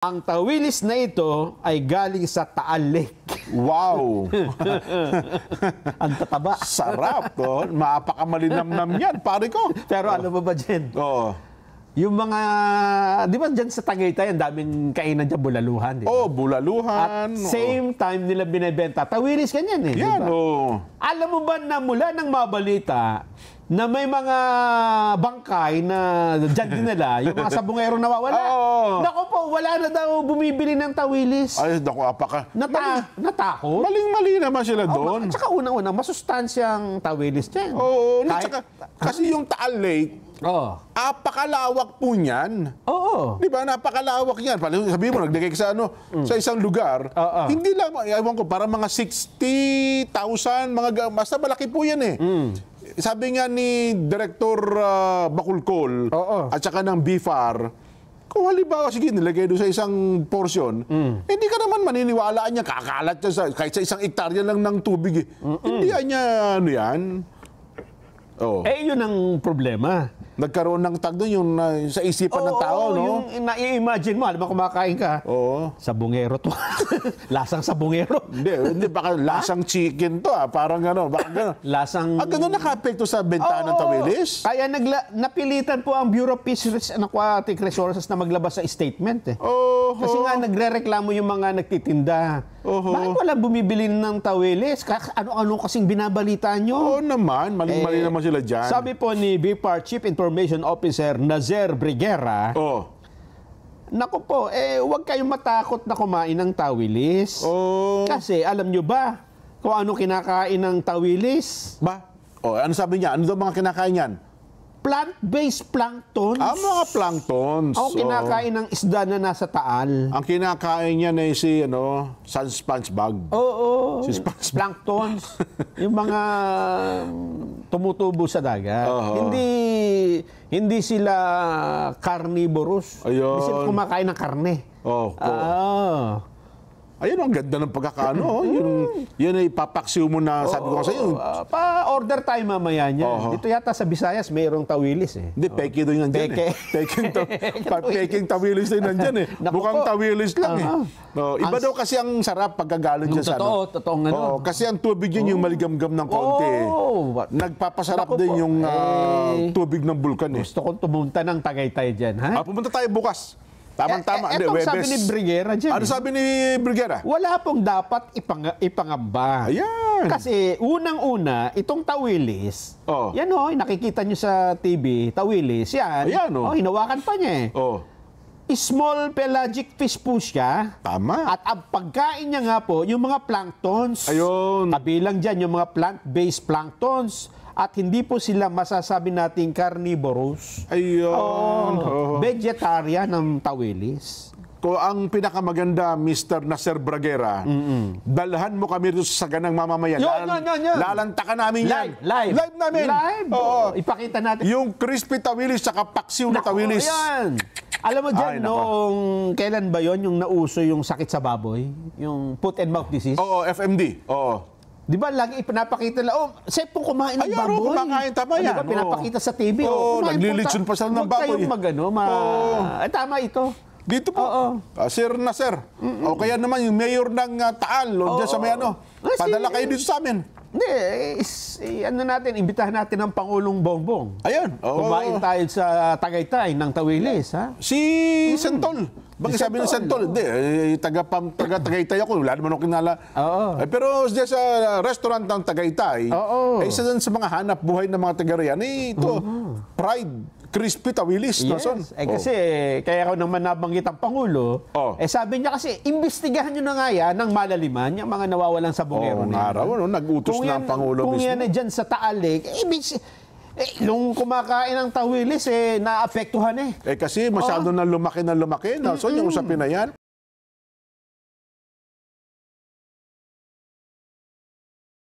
Ang tawilis na ito ay galing sa Taal Lake. Wow! Ang tataba. Sarap, to. Mapakamalinamnam yan, pare ko. Pero alam mo ba, Jen? Oo. Yung mga, di ba dyan sa Tagaytay, ang daming kainan dyan, bulaluhan. Di ba? Oh, bulaluhan. At same time nila binibenta. Tawilis ganyan eh. Yan, diba? oh. Alam mo ba na mula ng mabalita na may mga bangkay na dyan din nila, yung mga sabungero nawawala. Oo. Naku po, wala na daw bumibili ng tawilis. Ay, naku, apaka. Natakot? Maling-mali naman sila doon. At saka unang-una, masustansyang tawilis dyan. Oo. Kahit- Kasi yung Taal Lake, apakalawak po niyan. Oo. Di ba? Napakalawak yan. Sabihin mo, naglagay ka sa, sa isang lugar. Hindi lang, ewan ko, parang mga 60,000, basta malaki po yan eh. Sabi nga ni Director Bakulkol at saka ng BFAR, kung halimbawa, sige, nilagay doon sa isang portion, hindi ka naman maniniwalaan niya, kakalat niya kahit sa isang hektarya lang ng tubig. Hindi niya, ano yan. Oh. Eh, yun ang problema. Nagkaroon ng tag doon yung sa isipan ng tao, no? Yung na-imagine mo, alam mo, kumakain ka. Oo. Sabungero to. Lasang sabungero. Hindi, baka lasang chicken to, parang gano'n, baka gano'n. Lasang... Gano'n nakapekto sa benta ng tawilis? Kaya napilitan po ang Bureau of Fisheries and Aquatic Resources na maglabas sa statement eh. Kasi nga nagrereklamo yung mga nagtitinda. Bakit wala bumibili ng tawilis? Ano-ano kasing binabalita nyo? Oo naman, maling-mali naman sila dyan. Sabi po ni BFAR Chief Information Officer Nazer Briguera, naku po, huwag kayong matakot na kumain ng tawilis. Kasi alam nyo ba kung ano kinakain ng tawilis? Ano sabi niya? Ano daw mga kinakain yan? Plant-based planktons. Mga planktons. Ang kinakain ng isda na nasa Taal. Ang kinakain niya na si SpongeBob. Oo. Si SpongeBob. Planktons. Yung mga tumutubo sa dagat. Hindi sila carnivorous. Ayun. Hindi sila kumakain ng karne. Ayun, ang ganda ng pagkakaano. Yun ay papaksiw mo na, sabi ko sa iyo. Pa-order tayo mamaya niyan. Dito yata sa Visayas, mayroong tawilis eh. Hindi, peke doon yan dyan eh. Peking tawilis din nandyan eh. Mukhang tawilis lang eh. Iba daw kasi ang sarap pagkagaling dyan sa Totoong ano. Kasi ang tubig yun yung maligamgam ng konti. Nagpapasarap din yung tubig ng bulkan eh. Gusto kong tumunta ng Tagaytay dyan, ha? Pumunta tayo bukas. Tama-tama. Etong sabi ni Briguera dyan. Ano sabi ni Briguera? Wala pong dapat ipangamba. Ayan. Kasi unang-una, itong tawilis, yan nakikita nyo sa TV, tawilis, yan. Ayan hinawakan pa niya eh. Small pelagic fish po siya. Tama. At ang pagkain niya nga po, yung mga planktons. Ayun. Kabilang dyan yung mga plant-based planktons. At hindi po sila masasabi nating carnivorous. Ayun. Vegetarian ng tawilis. Kung ang pinakamaganda, Mr. Nazer Briguera, dalhan mo kami doon sa saganang mamamayan. Lalantakan namin yan. Live namin. Ipakita natin. Yung crispy tawilis saka paksiw na tawilis. Yan. Alam mo dyan, kailan ba yon yung nauso yung sakit sa baboy? Yung foot and mouth disease? FMD. Di ba lagi ipinapakita nila, Sep po kumain ng baboy. Kumakain, tama yan. Di ba pinapakita sa TV? Naglilitsyon pa sila ng baboy. Huwag kayong tama ito. Dito po. Sir Nazer. O kaya naman yung mayor ng Taal, dyan sa may padala kayo dito sa amin. Hindi, imbitahan natin ang Pangulong Bongbong. Ayun. Kumain tayo sa Tagaytay ng tawilis, ha? Si Santol. Bakit sabi ng Santol? Hindi, taga-Tagaytay ako. Wala naman ako kinala. Pero diyan sa restaurant ng Tagaytay, isa dyan sa mga hanap buhay ng mga taga-riyan, ito, Pride. Crispy tawilis. Yes. Kasi, kaya ako naman nabanggit ang Pangulo, sabi niya kasi, imbestigahan nyo na nga yan ng malaliman, yung mga nawawalan sa bungero na yan. Nag-utos na ang Pangulo mismo. Kung yan ay dyan sa Taal Lake, nung kumakain ng tawilis, naapektuhan eh. Kasi masyado na lumaki. So, yung usapin na yan.